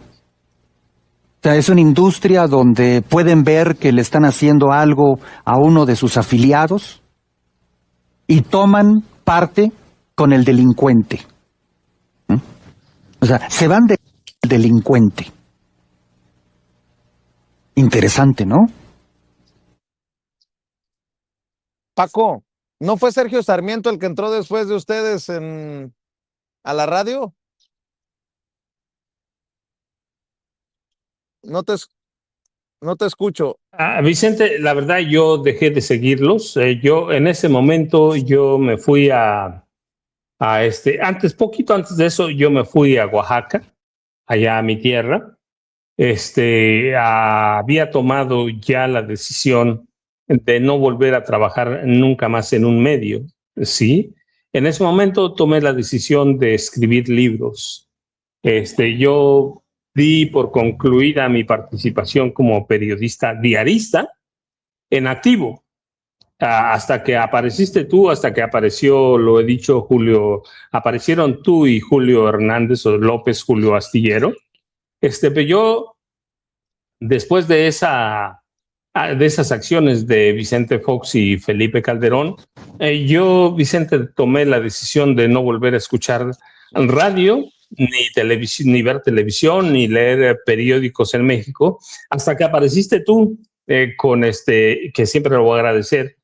O sea, es una industria donde pueden ver que le están haciendo algo a uno de sus afiliados y toman parte con el delincuente. O sea, se van del delincuente. Interesante, ¿no? Paco, ¿no fue Sergio Sarmiento el que entró después de ustedes a la radio? No te escucho. Vicente, la verdad yo dejé de seguirlos. Yo en ese momento yo me fui poquito antes de eso, yo me fui a Oaxaca, allá a mi tierra. Había tomado ya la decisión de no volver a trabajar nunca más en un medio, ¿sí? En ese momento tomé la decisión de escribir libros. Yo di por concluida mi participación como periodista diarista en activo. Hasta que apareciste tú, hasta que apareció, lo he dicho, Julio, aparecieron tú y Julio Hernández o López, Julio Astillero. Pero yo, después de esas acciones de Vicente Fox y Felipe Calderón, yo, Vicente, tomé la decisión de no volver a escuchar radio, ni ver televisión, ni leer periódicos en México, hasta que apareciste tú con que siempre lo voy a agradecer,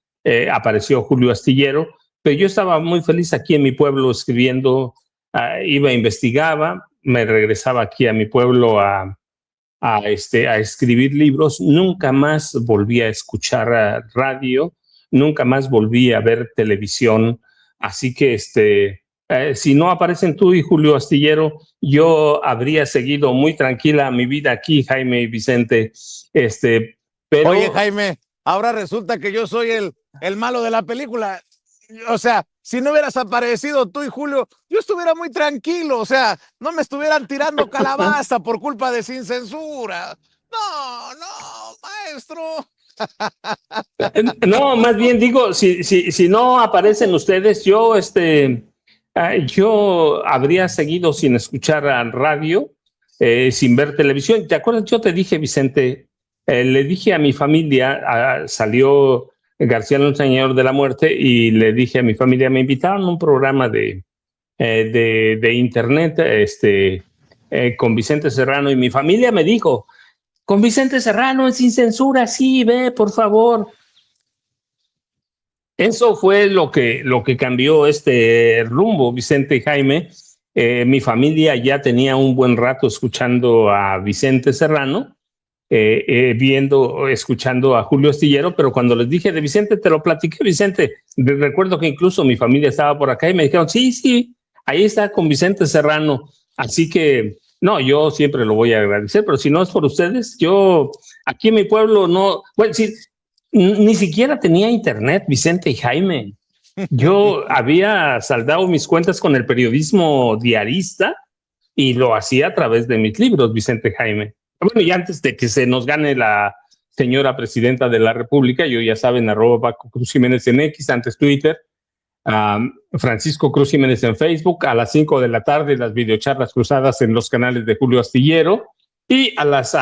apareció Julio Astillero, pero yo estaba muy feliz aquí en mi pueblo escribiendo, investigaba, me regresaba aquí a mi pueblo a escribir libros, nunca más volví a escuchar radio, nunca más volví a ver televisión, así que si no aparecen tú y Julio Astillero, yo habría seguido muy tranquila mi vida aquí, Jaime y Vicente, pero... Oye, Jaime, ahora resulta que yo soy el malo de la película. o sea, si no hubieras aparecido tú y Julio, yo estuviera muy tranquilo, o sea, no me estuvieran tirando calabaza por culpa de Sin Censura. No, no, maestro. No, más bien digo, si no aparecen ustedes, yo habría seguido sin escuchar a radio, sin ver televisión. ¿Te acuerdas? Yo te dije, Vicente, le dije a mi familia, salió García Alonso Señor de la Muerte, y le dije a mi familia, me invitaron a un programa de internet, con Vicente Serrano, y mi familia me dijo, con Vicente Serrano, Sin Censura, sí, ve, por favor. Eso fue lo que cambió este rumbo, Vicente y Jaime. Mi familia ya tenía un buen rato escuchando a Vicente Serrano, escuchando a Julio Astillero, pero cuando les dije de Vicente, te lo platiqué, Vicente. Recuerdo que incluso mi familia estaba por acá y me dijeron, sí, ahí está con Vicente Serrano. Así que, no, yo siempre lo voy a agradecer, pero si no es por ustedes, yo aquí en mi pueblo no, bueno, sí, ni siquiera tenía internet, Vicente y Jaime. Yo había saldado mis cuentas con el periodismo diarista y lo hacía a través de mis libros, Vicente y Jaime. Bueno, y antes de que se nos gane la señora presidenta de la República, yo ya saben, @Paco Cruz Jiménez en X, antes Twitter, Francisco Cruz Jiménez en Facebook, a las 5 de la tarde las videocharlas cruzadas en los canales de Julio Astillero, y a las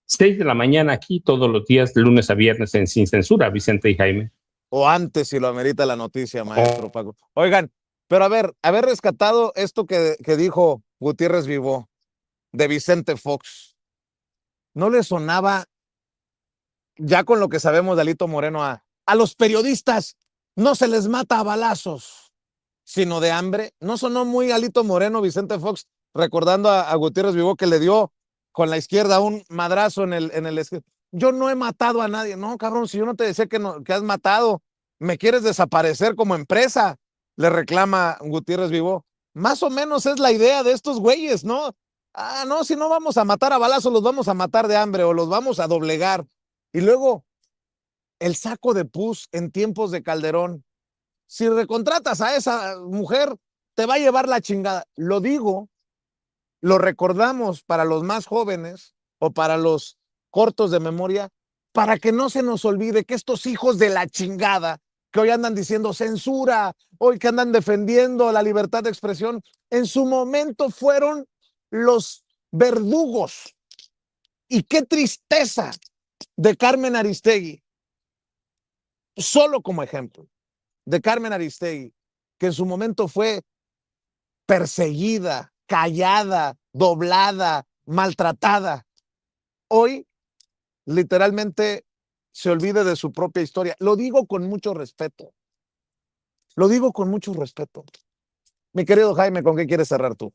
6 de la mañana aquí todos los días, de lunes a viernes, en Sin Censura, Vicente y Jaime. O antes, si lo amerita la noticia, maestro Paco. Oigan, pero haber rescatado esto que dijo Gutiérrez Vivó de Vicente Fox, ¿no le sonaba, ya con lo que sabemos de Alito Moreno, a los periodistas no se les mata a balazos, sino de hambre? ¿No sonó muy Alito Moreno, Vicente Fox, recordando a Gutiérrez Vivó, que le dio con la izquierda un madrazo en el yo no he matado a nadie? No, cabrón, si yo no te decía que has matado, me quieres desaparecer como empresa, le reclama Gutiérrez Vivó. Más o menos es la idea de estos güeyes, ¿no? No, si no vamos a matar a balazos, los vamos a matar de hambre o los vamos a doblegar. Y luego, el saco de pus en tiempos de Calderón. Si recontratas a esa mujer, te va a llevar la chingada. Lo digo, lo recordamos para los más jóvenes o para los cortos de memoria, para que no se nos olvide que estos hijos de la chingada que hoy andan diciendo censura, hoy que andan defendiendo la libertad de expresión, en su momento fueron los verdugos. Y qué tristeza de Carmen Aristegui, solo como ejemplo, de Carmen Aristegui, que en su momento fue perseguida, callada, doblada, maltratada. Hoy, literalmente, se olvide de su propia historia. Lo digo con mucho respeto. Lo digo con mucho respeto. Mi querido Jaime, ¿con qué quieres cerrar tú?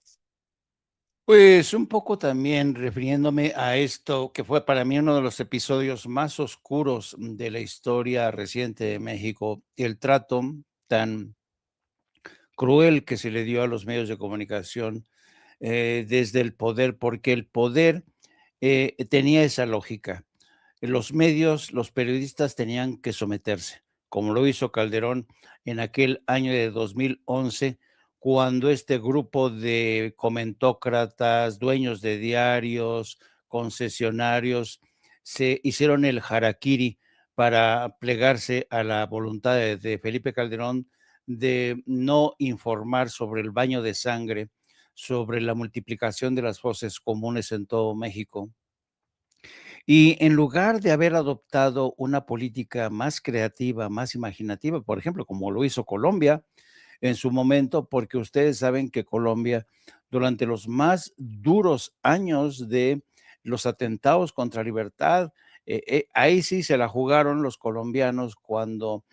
Pues un poco también refiriéndome a esto, que fue para mí uno de los episodios más oscuros de la historia reciente de México, el trato tan cruel que se le dio a los medios de comunicación desde el poder, porque el poder tenía esa lógica. Los medios, los periodistas tenían que someterse, como lo hizo Calderón en aquel año de 2011, cuando este grupo de comentócratas, dueños de diarios, concesionarios, se hicieron el harakiri para plegarse a la voluntad de Felipe Calderón de no informar sobre el baño de sangre, sobre la multiplicación de las fosas comunes en todo México. Y en lugar de haber adoptado una política más creativa, más imaginativa, por ejemplo, como lo hizo Colombia en su momento, porque ustedes saben que Colombia, durante los más duros años de los atentados contra la libertad, ahí sí se la jugaron los colombianos cuando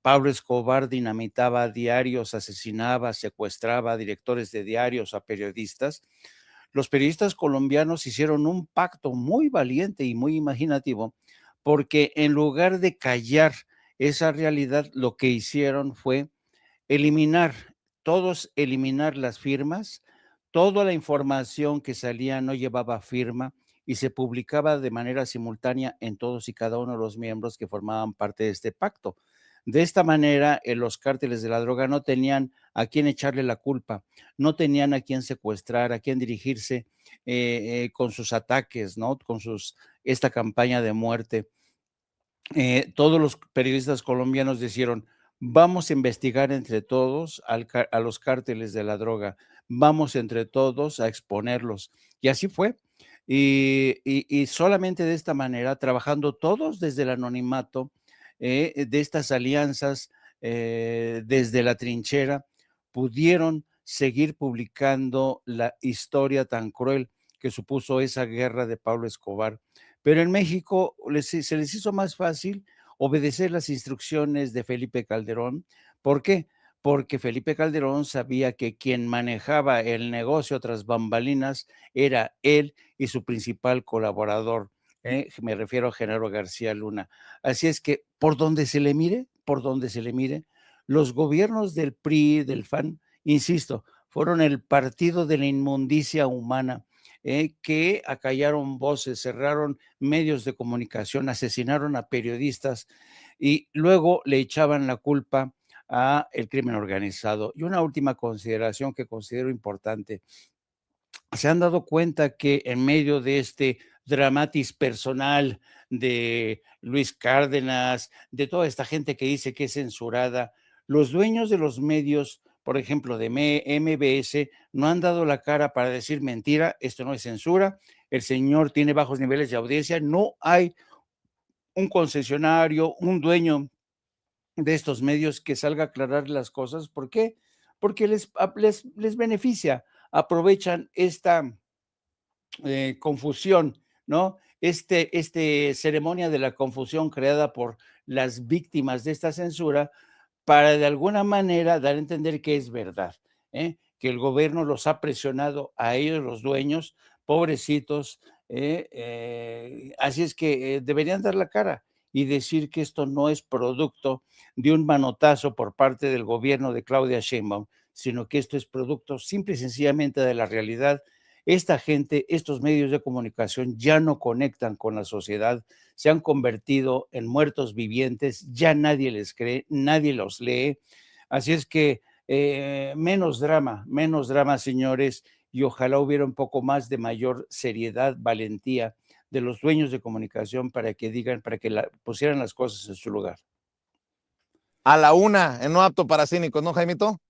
Pablo Escobar dinamitaba diarios, asesinaba, secuestraba a directores de diarios, a periodistas. Los periodistas colombianos hicieron un pacto muy valiente y muy imaginativo, porque en lugar de callar esa realidad, lo que hicieron fue eliminar las firmas, toda la información que salía no llevaba firma y se publicaba de manera simultánea en todos y cada uno de los miembros que formaban parte de este pacto. De esta manera, los cárteles de la droga no tenían a quién echarle la culpa, no tenían a quién secuestrar, a quién dirigirse con sus ataques, ¿no? Con esta campaña de muerte. Todos los periodistas colombianos dijeron, vamos a investigar entre todos a los cárteles de la droga, vamos entre todos a exponerlos. Y así fue. Y solamente de esta manera, trabajando todos desde el anonimato, de estas alianzas, desde la trinchera, pudieron seguir publicando la historia tan cruel que supuso esa guerra de Pablo Escobar. Pero en México se les hizo más fácil obedecer las instrucciones de Felipe Calderón. ¿Por qué? Porque Felipe Calderón sabía que quien manejaba el negocio tras bambalinas era él y su principal colaborador. Me refiero a Genaro García Luna. Así es que por donde se le mire, los gobiernos del PRI, del FAN, insisto, fueron el partido de la inmundicia humana. Que acallaron voces, cerraron medios de comunicación, asesinaron a periodistas y luego le echaban la culpa a el crimen organizado. Y una última consideración que considero importante. Se han dado cuenta que en medio de este dramatis personal de Luis Cárdenas, de toda esta gente que dice que es censurada, los dueños de los medios, por ejemplo, de MBS, no han dado la cara para decir mentira, esto no es censura, el señor tiene bajos niveles de audiencia, no hay un concesionario, un dueño de estos medios que salga a aclarar las cosas. ¿Por qué? Porque les beneficia, aprovechan esta confusión, ¿no? Ceremonia de la confusión creada por las víctimas de esta censura para de alguna manera dar a entender que es verdad, que el gobierno los ha presionado a ellos, los dueños, pobrecitos, así es que deberían dar la cara y decir que esto no es producto de un manotazo por parte del gobierno de Claudia Sheinbaum, sino que esto es producto simple y sencillamente de la realidad. Esta gente, estos medios de comunicación ya no conectan con la sociedad, se han convertido en muertos vivientes, ya nadie les cree, nadie los lee. Así es que menos drama, señores, y ojalá hubiera un poco más de mayor seriedad, valentía de los dueños de comunicación para que pusieran las cosas en su lugar. A la una, en No Apto para Cínicos, ¿no, Jaimito?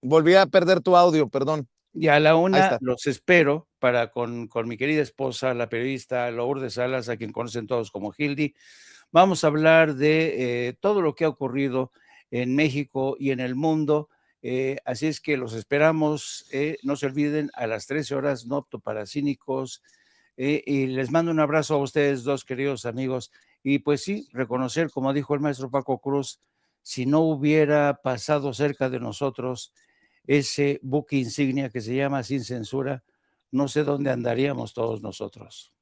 Volví a perder tu audio, perdón. Y a la una los espero con mi querida esposa, la periodista Lourdes Salas, a quien conocen todos como Hildy. Vamos a hablar de todo lo que ha ocurrido en México y en el mundo. Así es que los esperamos. No se olviden, a las 13 horas, No Apto para Cínicos. Y les mando un abrazo a ustedes dos, queridos amigos. Y pues sí, reconocer, como dijo el maestro Paco Cruz, si no hubiera pasado cerca de nosotros ese buque insignia que se llama Sin Censura, no sé dónde andaríamos todos nosotros.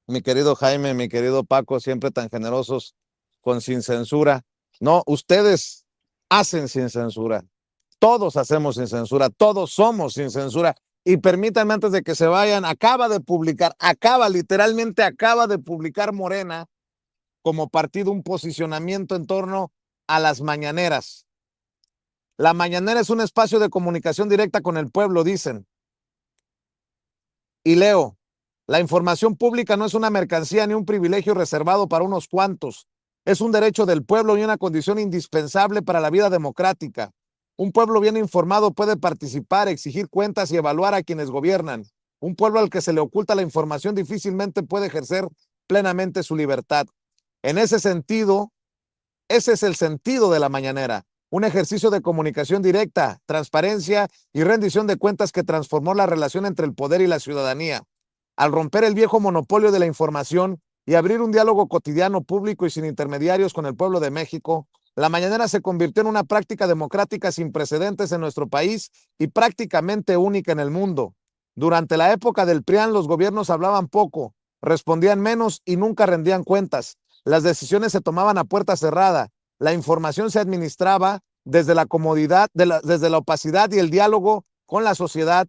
Mi querido Jaime, mi querido Paco, siempre tan generosos con Sin Censura. No, ustedes hacen Sin Censura. Todos hacemos Sin Censura, todos somos Sin Censura. Y permítanme, antes de que se vayan, literalmente acaba de publicar Morena como partido un posicionamiento en torno a las mañaneras. La mañanera es un espacio de comunicación directa con el pueblo, dicen. Y leo, la información pública no es una mercancía ni un privilegio reservado para unos cuantos. Es un derecho del pueblo y una condición indispensable para la vida democrática. Un pueblo bien informado puede participar, exigir cuentas y evaluar a quienes gobiernan. Un pueblo al que se le oculta la información difícilmente puede ejercer plenamente su libertad. En ese sentido, ese es el sentido de la mañanera. Un ejercicio de comunicación directa, transparencia y rendición de cuentas que transformó la relación entre el poder y la ciudadanía. Al romper el viejo monopolio de la información y abrir un diálogo cotidiano, público y sin intermediarios con el pueblo de México, la mañanera se convirtió en una práctica democrática sin precedentes en nuestro país y prácticamente única en el mundo. Durante la época del PRIAN, los gobiernos hablaban poco, respondían menos y nunca rendían cuentas. Las decisiones se tomaban a puerta cerrada. La información se administraba desde la comodidad, desde la opacidad y el diálogo con la sociedad.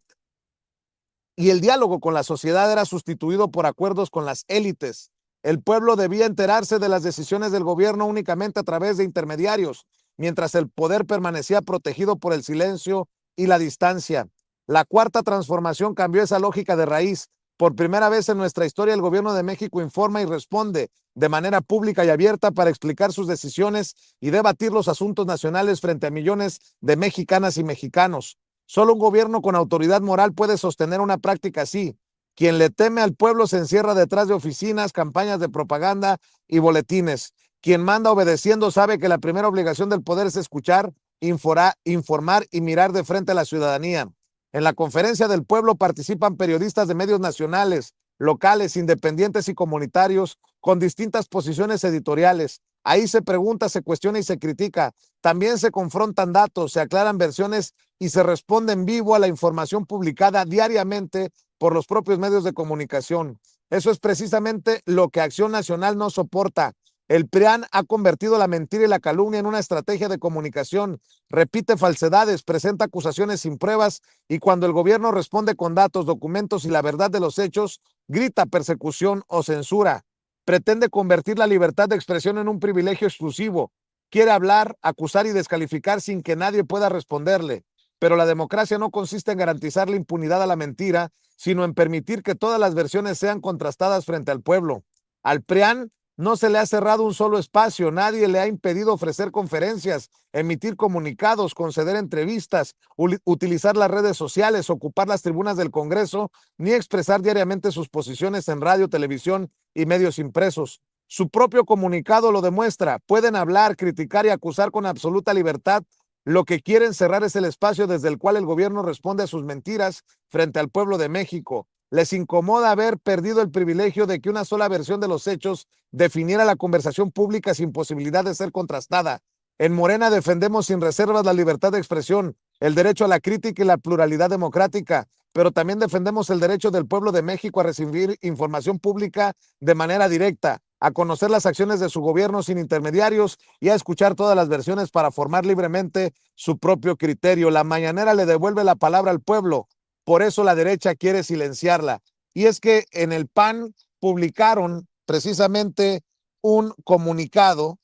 Y el diálogo con la sociedad era sustituido por acuerdos con las élites. El pueblo debía enterarse de las decisiones del gobierno únicamente a través de intermediarios, mientras el poder permanecía protegido por el silencio y la distancia. La cuarta transformación cambió esa lógica de raíz. Por primera vez en nuestra historia, el gobierno de México informa y responde de manera pública y abierta para explicar sus decisiones y debatir los asuntos nacionales frente a millones de mexicanas y mexicanos. Solo un gobierno con autoridad moral puede sostener una práctica así. Quien le teme al pueblo se encierra detrás de oficinas, campañas de propaganda y boletines. Quien manda obedeciendo sabe que la primera obligación del poder es escuchar, informar y mirar de frente a la ciudadanía. En la conferencia del pueblo participan periodistas de medios nacionales, locales, independientes y comunitarios con distintas posiciones editoriales. Ahí se pregunta, se cuestiona y se critica. También se confrontan datos, se aclaran versiones y se responde en vivo a la información publicada diariamente por los propios medios de comunicación. Eso es precisamente lo que Acción Nacional no soporta. El PRIAN ha convertido la mentira y la calumnia en una estrategia de comunicación, repite falsedades, presenta acusaciones sin pruebas y cuando el gobierno responde con datos, documentos y la verdad de los hechos, grita persecución o censura. Pretende convertir la libertad de expresión en un privilegio exclusivo. Quiere hablar, acusar y descalificar sin que nadie pueda responderle. Pero la democracia no consiste en garantizar la impunidad a la mentira, sino en permitir que todas las versiones sean contrastadas frente al pueblo. Al PRIAN no se le ha cerrado un solo espacio, nadie le ha impedido ofrecer conferencias, emitir comunicados, conceder entrevistas, utilizar las redes sociales, ocupar las tribunas del Congreso, ni expresar diariamente sus posiciones en radio, televisión y medios impresos. Su propio comunicado lo demuestra. Pueden hablar, criticar y acusar con absoluta libertad. Lo que quieren cerrar es el espacio desde el cual el gobierno responde a sus mentiras frente al pueblo de México. Les incomoda haber perdido el privilegio de que una sola versión de los hechos definiera la conversación pública sin posibilidad de ser contrastada. En Morena defendemos sin reservas la libertad de expresión, el derecho a la crítica y la pluralidad democrática, pero también defendemos el derecho del pueblo de México a recibir información pública de manera directa, a conocer las acciones de su gobierno sin intermediarios y a escuchar todas las versiones para formar libremente su propio criterio. La mañanera le devuelve la palabra al pueblo, por eso la derecha quiere silenciarla. Y es que en el PAN publicaron precisamente un comunicado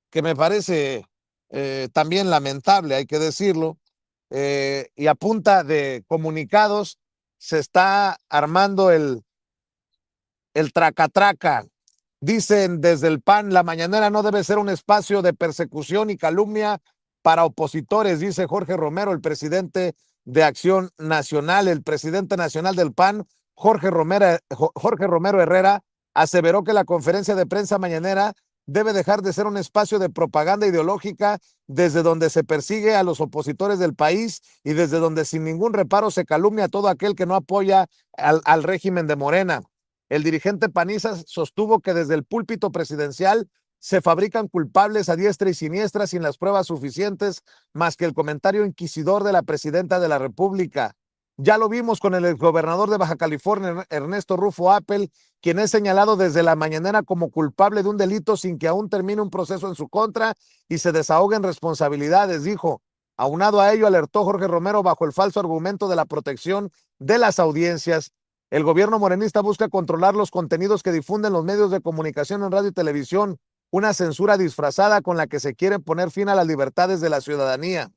que me parece también lamentable, hay que decirlo, y a punta de comunicados se está armando el traca-traca. Dicen desde el PAN, la mañanera no debe ser un espacio de persecución y calumnia para opositores, dice Jorge Romero, el presidente de Acción Nacional. El presidente nacional del PAN, Jorge Romero Herrera, aseveró que la conferencia de prensa mañanera debe dejar de ser un espacio de propaganda ideológica desde donde se persigue a los opositores del país y desde donde sin ningún reparo se calumnia a todo aquel que no apoya al régimen de Morena. El dirigente panista sostuvo que desde el púlpito presidencial se fabrican culpables a diestra y siniestra sin las pruebas suficientes, más que el comentario inquisidor de la presidenta de la República. Ya lo vimos con el exgobernador de Baja California, Ernesto Rufo Appel, quien es señalado desde la mañanera como culpable de un delito sin que aún termine un proceso en su contra y se desahoguen responsabilidades, dijo. Aunado a ello, alertó Jorge Romero bajo el falso argumento de la protección de las audiencias. El gobierno morenista busca controlar los contenidos que difunden los medios de comunicación en radio y televisión, una censura disfrazada con la que se quiere poner fin a las libertades de la ciudadanía.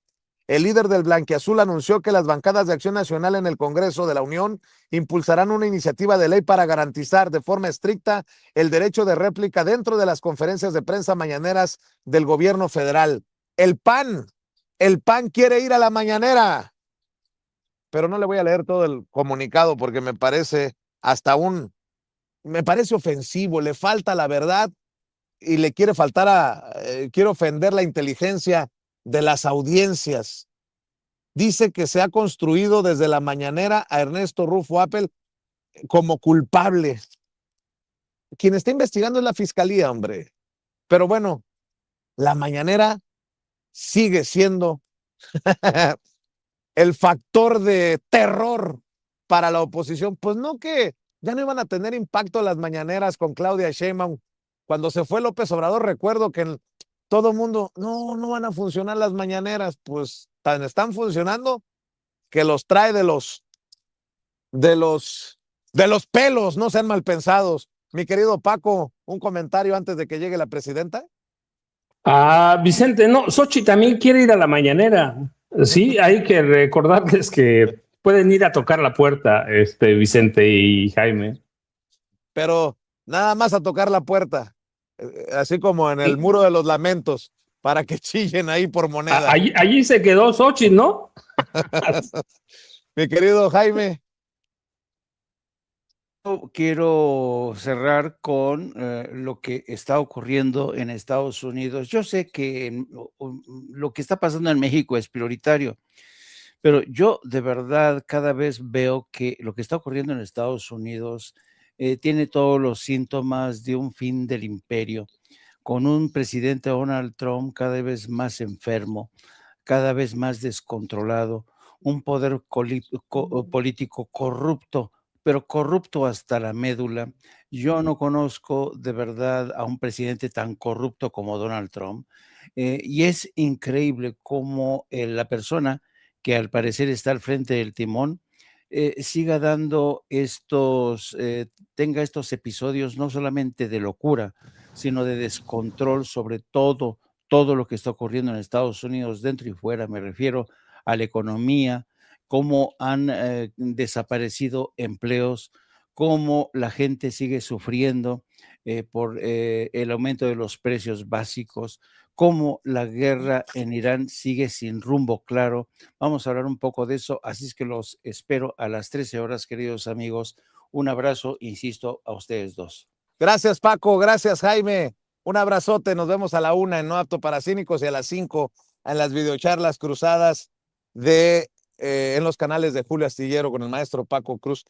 El líder del Blanquiazul anunció que las bancadas de Acción Nacional en el Congreso de la Unión impulsarán una iniciativa de ley para garantizar de forma estricta el derecho de réplica dentro de las conferencias de prensa mañaneras del gobierno federal. El PAN quiere ir a la mañanera, pero no le voy a leer todo el comunicado porque me parece ofensivo, le falta la verdad y le quiere quiere ofender la inteligencia de las audiencias. Dice que se ha construido desde la mañanera a Ernesto Rufo Appel como culpable. Quien está investigando es la fiscalía, hombre. Pero bueno, la mañanera sigue siendo el factor de terror para la oposición. Pues no, que ya no iban a tener impacto las mañaneras con Claudia Sheinbaum. Cuando se fue López Obrador, recuerdo que todo el mundo, no van a funcionar las mañaneras. Pues tan están funcionando que los trae de los pelos, no sean mal pensados. Mi querido Paco, un comentario antes de que llegue la presidenta. Vicente, no, Xochitl también quiere ir a la mañanera. Sí, hay que recordarles que pueden ir a tocar la puerta, Vicente y Jaime. Pero nada más a tocar la puerta, así como en el muro de los lamentos, para que chillen ahí por moneda. Allí se quedó Xochitl, ¿no? Mi querido Jaime. Quiero cerrar con lo que está ocurriendo en Estados Unidos. Yo sé que lo que está pasando en México es prioritario, pero yo de verdad cada vez veo que lo que está ocurriendo en Estados Unidos tiene todos los síntomas de un fin del imperio, con un presidente Donald Trump cada vez más enfermo, cada vez más descontrolado, un poder político corrupto, pero corrupto hasta la médula. Yo no conozco de verdad a un presidente tan corrupto como Donald Trump. Y es increíble cómo la persona que al parecer está al frente del timón siga dando tenga estos episodios no solamente de locura, sino de descontrol sobre todo lo que está ocurriendo en Estados Unidos, dentro y fuera. Me refiero a la economía, cómo han desaparecido empleos, cómo la gente sigue sufriendo por el aumento de los precios básicos, cómo la guerra en Irán sigue sin rumbo claro. Vamos a hablar un poco de eso, así es que los espero a las 13 horas, queridos amigos. Un abrazo, insisto, a ustedes dos. Gracias, Paco. Gracias, Jaime. Un abrazote. Nos vemos a la 1 en No Apto para Cínicos y a las 5 en las videocharlas cruzadas en los canales de Julio Astillero con el maestro Paco Cruz.